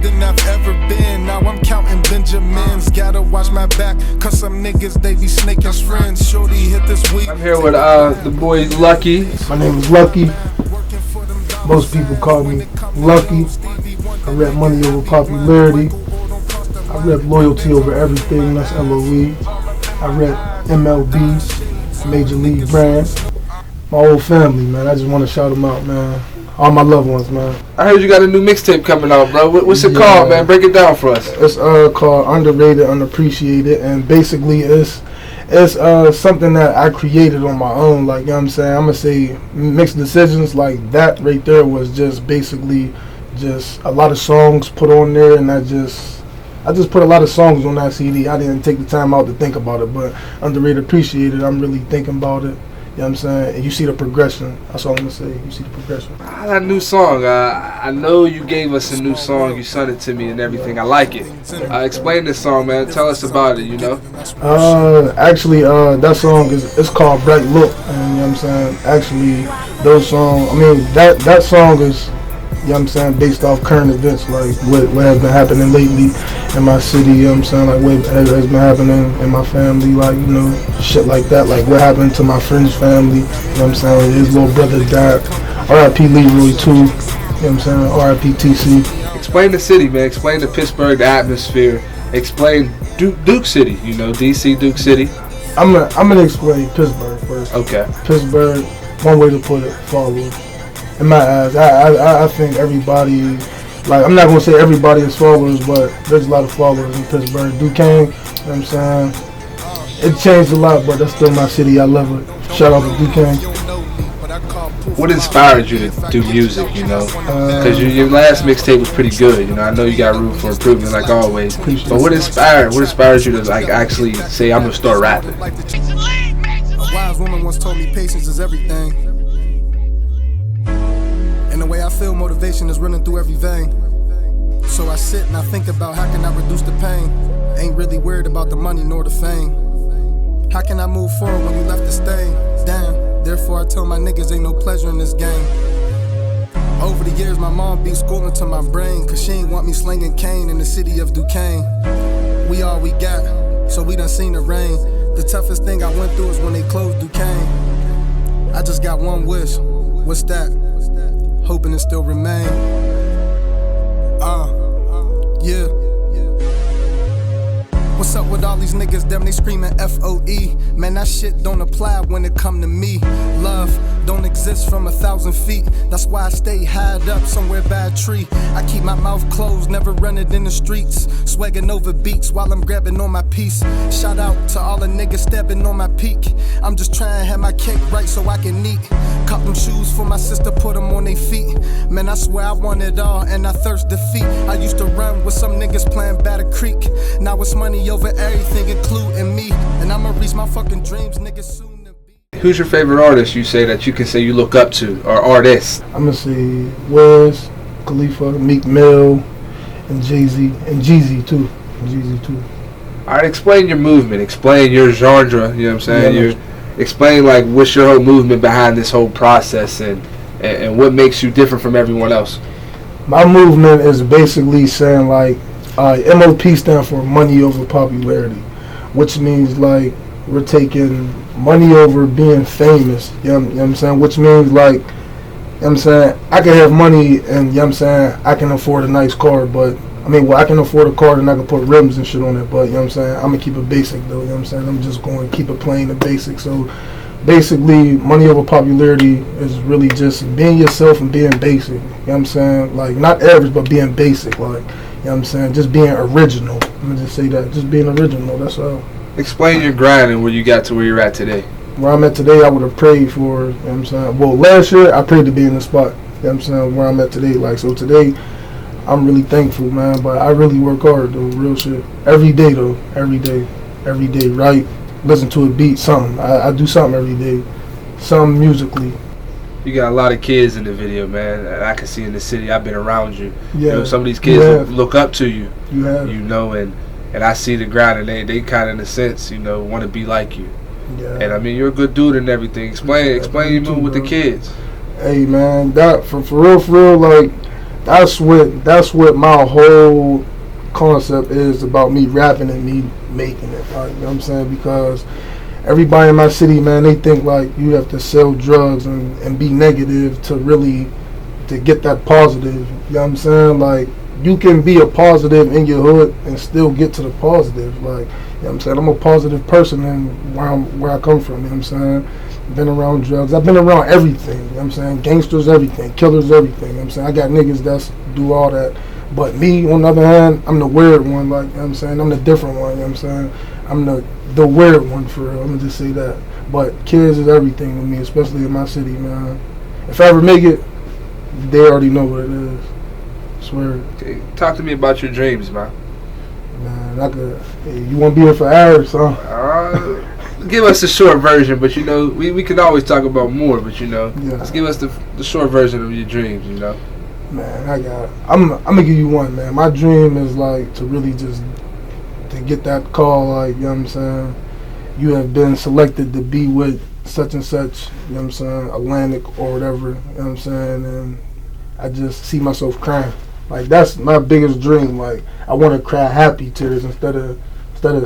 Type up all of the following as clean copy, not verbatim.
than I've ever been. Now I'm counting Benjamins. Gotta watch my back, cause some niggas, they be snaking friends. Shorty hit this week. I'm here with the boy Lucky. My name is Lucky. Most people call me Lucky. I rap money over popularity. I rap loyalty over everything. That's LOE. I rap MLB, Major League brand. My whole family, man. I just want to shout them out, man. All my loved ones, man. I heard you got a new mixtape coming out, bro. What's it called, man? Break it down for us. It's called Underrated, Unappreciated, and basically it's something that I created on my own. Like, you know what I'm saying? I'm gonna say mixed decisions. Like that right there was just basically just a lot of songs put on there, and I just put a lot of songs on that CD. I didn't take the time out to think about it, but Underrated, Appreciated, I'm really thinking about it. You know what I'm saying? And you see the progression. That's all I'm going to say. You see the progression. That new song, I know you gave us a new song. You sent it to me and everything. I like it. Explain this song, man. Tell us about it, you know? Actually, that song it's called Bright Look. And, you know what I'm saying? Actually, that song is, you know what I'm saying, based off current events, like what has been happening lately in my city, you know what I'm saying, like what has been happening in my family, like, you know, shit like that, like what happened to my friend's family, you know what I'm saying, his little brother died, R.I.P. Leroy too, you know what I'm saying, R.I.P. TC. Explain the city, man, explain the Pittsburgh, the atmosphere, explain Duke City, you know, D.C., Duke City. I'm gonna explain Pittsburgh first. Okay. Pittsburgh, one way to put it, follow. In my eyes, I think everybody, like, I'm not going to say everybody is followers, but there's a lot of followers in Pittsburgh. Duquesne, you know what I'm saying? It changed a lot, but that's still my city. I love it. Shout out to Duquesne. What inspired you to do music, you know? Because your last mixtape was pretty good, you know? I know you got room for improvement, like always. But what inspired you to, like, actually say, I'm going to start rapping? A wise woman once told me patience is everything. And the way I feel, motivation is running through every vein. So I sit and I think about how can I reduce the pain. Ain't really worried about the money nor the fame. How can I move forward when you left the stain? Damn, therefore I tell my niggas ain't no pleasure in this game. Over the years my mom beat school into my brain, cause she ain't want me slinging cane in the city of Duquesne. We all we got, so we done seen the rain. The toughest thing I went through is when they closed Duquesne. I just got one wish, what's that? Hoping it still remain. Yeah. What's up with all these niggas, them they screaming F-O-E. Man, that shit don't apply when it come to me. Love don't exist from 1,000 feet. That's why I stay high up somewhere by a tree. I keep my mouth closed, never running in the streets. Swagging over beats while I'm grabbing on my piece. Shout out to all the niggas stepping on my peak. I'm just trying to have my cake right so I can eat. Cop them shoes for my sister, put them on their feet. Man, I swear I want it all and I thirst defeat. I used to run with some niggas playing Battle Creek. Now it's money over everything, including me. And I'ma reach my fucking dreams, niggas, soon to be. Who's your favorite artist you say that you can say you look up to, or artist? I'm gonna say Wiz, Khalifa, Meek Mill, and Jay-Z, and Jeezy too. Alright, explain your movement, explain your genre, you know what I'm saying? Explain, like, what's your whole movement behind this whole process, and what makes you different from everyone else? My movement is basically saying, like, MOP stand for money over popularity, which means, like, we're taking money over being famous, you know what I'm saying? Which means, like, you know what I'm saying, I can have money and, you know what I'm saying, I can afford a nice car, but, I can afford a car and I can put rims and shit on it, but, you know what I'm saying, I'm going to keep it basic, though, you know what I'm saying? I'm just going to keep it plain and basic. So, basically, money over popularity is really just being yourself and being basic, you know what I'm saying? Like, not average, but being basic, like, you know what I'm saying? Just being original. I'm going to just say that. Just being original, that's all. Explain your grind and where you got to where you're at today. Where I'm at today, I would have prayed for, you know what I'm saying? Well, last year, I prayed to be in the spot, you know what I'm saying, where I'm at today. Like, so today, I'm really thankful, man, but I really work hard, though, real shit. Every day, though, every day, right? Listen to a beat, something. I do something every day, something musically. You got a lot of kids in the video, man. I can see in the city. I've been around you. Yeah. You know, some of these kids look up to you. You have. You know, and I see the grind, and they kind of, in a sense, you know, want to be like you. Yeah. And you're a good dude and everything. Explain your move with the kids. Hey, man, that for real, like, That's what my whole concept is about me rapping and me making it. Like, you know what I'm saying? Because everybody in my city, man, they think like you have to sell drugs and be negative to really to get that positive. You know what I'm saying? Like, you can be a positive in your hood and still get to the positive. Like, you know what I'm saying? I'm a positive person in where I come from. You know what I'm saying? Been around drugs. I've been around everything. You know what I'm saying? Gangsters, everything. Killers, everything. You know what I'm saying? I got niggas that do all that. But me, on the other hand, I'm the weird one. Like, you know what I'm saying? I'm the different one. You know what I'm saying? I'm the weird one for real. I'm going to just say that. But kids is everything to me, especially in my city, man. If I ever make it, they already know what it is. I swear. Okay, talk to me about your dreams, man. Man, you want to be here for hours, huh? Give us the short version, but you know, we can always talk about more, but you know, Let's give us the short version of your dreams, you know. Man, I'm gonna give you one, man. My dream is like to really just to get that call, like, you know what I'm saying? You have been selected to be with such and such, you know what I'm saying, Atlantic or whatever, you know what I'm saying, and I just see myself crying. Like, that's my biggest dream. Like, I want to cry happy tears instead of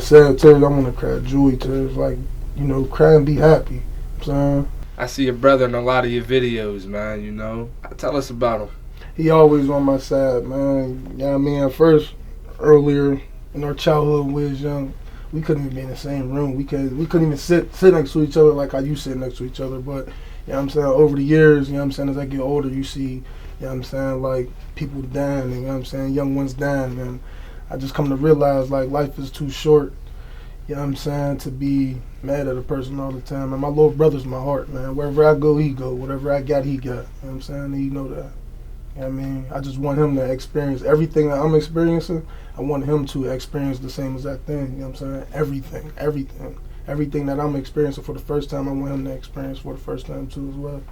sad tears. I want to cry joy tears. Like, you know, cry and be happy. You know what I'm saying? I see your brother in a lot of your videos, man, you know. Tell us about him. He always on my side, man. You know what I mean? At first, earlier in our childhood when we was young, we couldn't even be in the same room. We couldn't even sit next to each other like how you sit next to each other. But, you know what I'm saying, over the years, you know what I'm saying, as I get older, you see, you know what I'm saying, like, people dying, you know what I'm saying, young ones dying, and I just come to realize, like, life is too short, you know what I'm saying, to be mad at a person all the time. And my little brother's my heart, man. Wherever I go, he go. Whatever I got, he got. You know what I'm saying? And he know that. You know what I mean? I just want him to experience everything that I'm experiencing. I want him to experience the same exact thing, you know what I'm saying? Everything that I'm experiencing for the first time, I want him to experience for the first time too as well.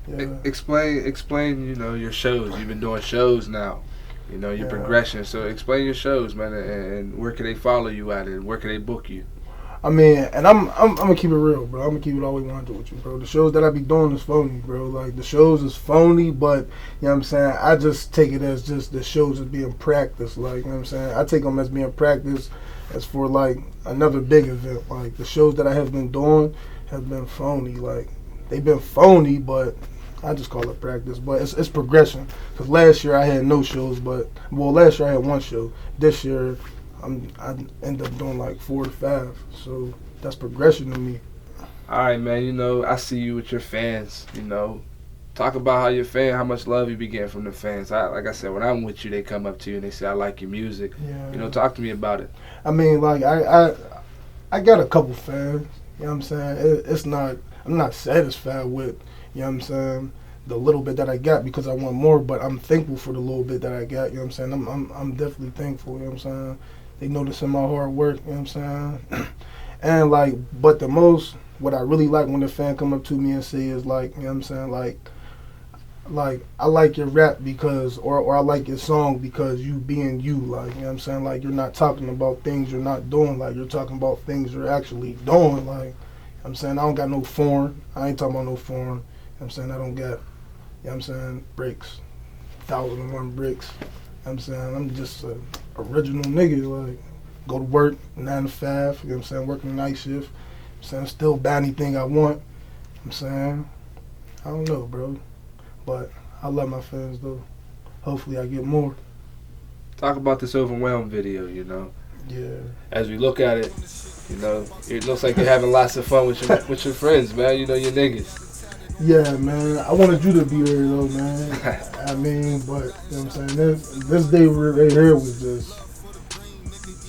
Yeah. Explain, you know, your shows. You've been doing shows now. You know, your progression. So explain your shows, man, and where can they follow you at, and where can they book you? I mean, and I'm gonna keep it real, bro. I'm gonna keep it all we want to with you, bro. The shows that I be doing is phony, bro. Like, the shows is phony, but, you know what I'm saying, I just take it as just the shows as being practice. Like, you know what I'm saying, I take them as being practice as for, like, another big event. Like, the shows that I have been doing have been phony. Like, they've been phony, but I just call it practice. But it's progression. Because last year I had no shows, last year I had one show. This year I end up doing like 4 to 5, so that's progression to me. All right, man. You know, I see you with your fans. You know, talk about how much love you be getting from the fans. Like I said, when I'm with you, they come up to you and they say, "I like your music." Yeah. You know, talk to me about it. I mean, like, I got a couple fans. You know what I'm saying? It's not. I'm not satisfied with, you know what I'm saying, the little bit that I got, because I want more. But I'm thankful for the little bit that I got. You know what I'm saying? I'm definitely thankful. You know what I'm saying? They noticing my hard work, you know what I'm saying? And, like, but the most, what I really like when the fan come up to me and say is, like, you know what I'm saying, like I like your rap because, or I like your song because you being you, like, you know what I'm saying? Like, you're not talking about things you're not doing, like, you're talking about things you're actually doing, like, you know what I'm saying? I don't got no foreign, I ain't talking about no foreign, you know what I'm saying? I don't got, you know what I'm saying, bricks, 1,001 bricks. I'm saying, I'm just a original nigga, like, go to work 9 to 5, you know what I'm saying, working night shift, I'm saying, still buy anything I want, I'm saying, I don't know, bro, but I love my fans, though. Hopefully I get more. Talk about this Overwhelmed video, you know. Yeah. As we look at it, you know, it looks like you're having lots of fun with your friends, man, you know, your niggas. Yeah, man. I wanted you to be there, though, man. I mean, but, you know what I'm saying? This day right here was just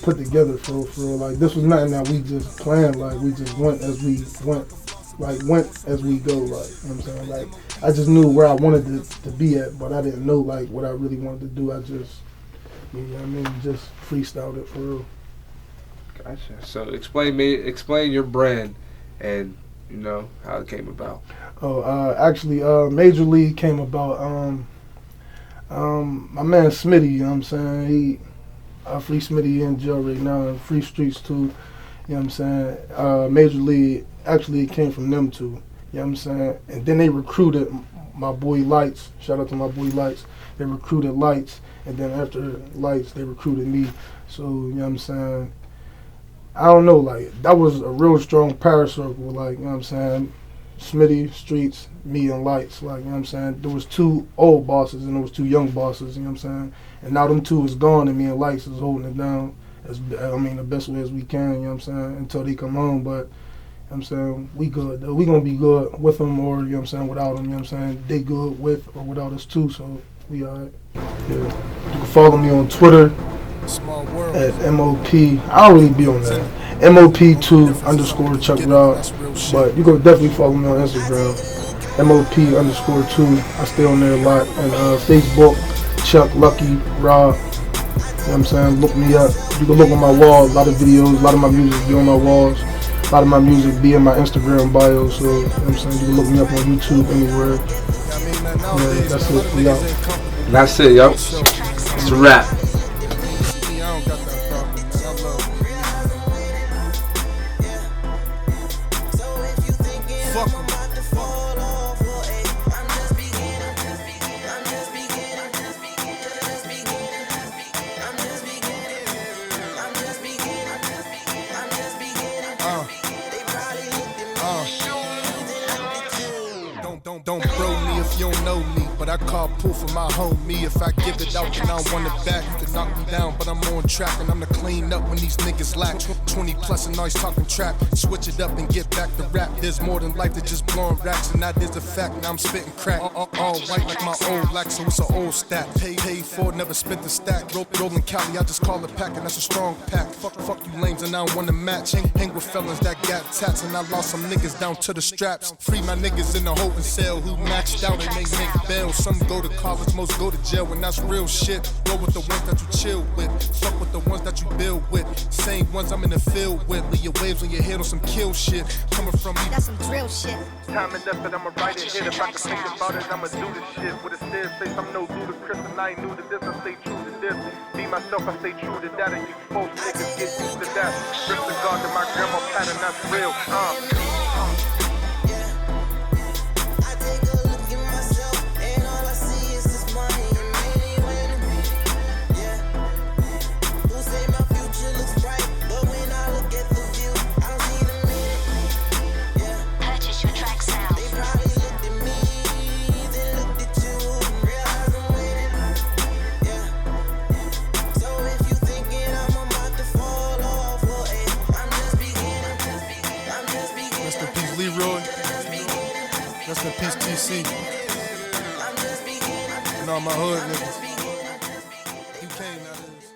put together for real. Like, this was nothing that we just planned. Like, we just went as we go, like, you know what I'm saying? Like, I just knew where I wanted to be at, but I didn't know, like, what I really wanted to do. I just, you know what I mean, just freestyled it for real. Gotcha. So explain your brand and, you know, how it came about. Actually, Major League came about, my man Smitty, you know what I'm saying, Free Smitty in jail right now, and Free Streets too, you know what I'm saying, Major League, actually it came from them too, you know what I'm saying, and then they recruited my boy Lights. Shout out to my boy Lights. They recruited Lights, and then after Lights, they recruited me. So, you know what I'm saying? I don't know, like, that was a real strong power circle, like, you know what I'm saying? Smitty, Streets, me, and Lights, like, you know what I'm saying? There was 2 old bosses and there was 2 young bosses, you know what I'm saying? And now them 2 is gone and me and Lights is holding it down, the best way as we can, you know what I'm saying? Until they come home, but, you know what I'm saying? We good, though. We gonna be good with them or, you know what I'm saying, without them, you know what I'm saying? They good with or without us too, so we alright. Yeah. You can follow me on Twitter at MOP. I don't really be on that. MOP2_Chuck Rod. But you can definitely follow me on Instagram. MOP_2. I stay on there a lot. And Facebook, Chuck Lucky Rod. You know what I'm saying? Look me up. You can look on my wall. A lot of videos, a lot of my music be on my walls. A lot of my music be in my Instagram bio. So, you know what I'm saying? You can look me up on YouTube, anywhere. Yeah, that's it. We out. That's it, yo. It's a wrap. Don't bro me if you don't know me, but I call proof for my homie. If I give it out, then I want it back. You can knock me down, but I'm on track, and I'm the clean up when these niggas lack. 20 plus and always talking trap. Switch it up and get back to rap. There's more than life to just blowing racks, and that is a fact. Now I'm spitting crack, all white like my old lack, so it's an old stat. Paid for, never spent the stack. Rolling Cali, I just call it pack, and that's a strong pack. Fuck you lames, and I don't wanna match. Hang with felons that got tats, and I lost some niggas down to the straps. Free my niggas in the holding cell who maxed out and they make bail. Some go to college, most go to jail, and that's real shit. Roll with the ones that you chill with, fuck with the ones that you build with. Same ones I'm in the field with. Leave your waves on your head on some kill shit. Coming from me, that's some drill shit. Time and effort, I'ma write it hit. If I can think about it, I'ma do this shit. With a stairs face, I'm no ludicrous, and I ain't new to this. I stay true to this. Be myself, I stay true to that, and you folks niggas get used to that. Rip the guard to my grandma pattern, that's real. Rest in peace, TC. And all my hood niggas. You came out of this.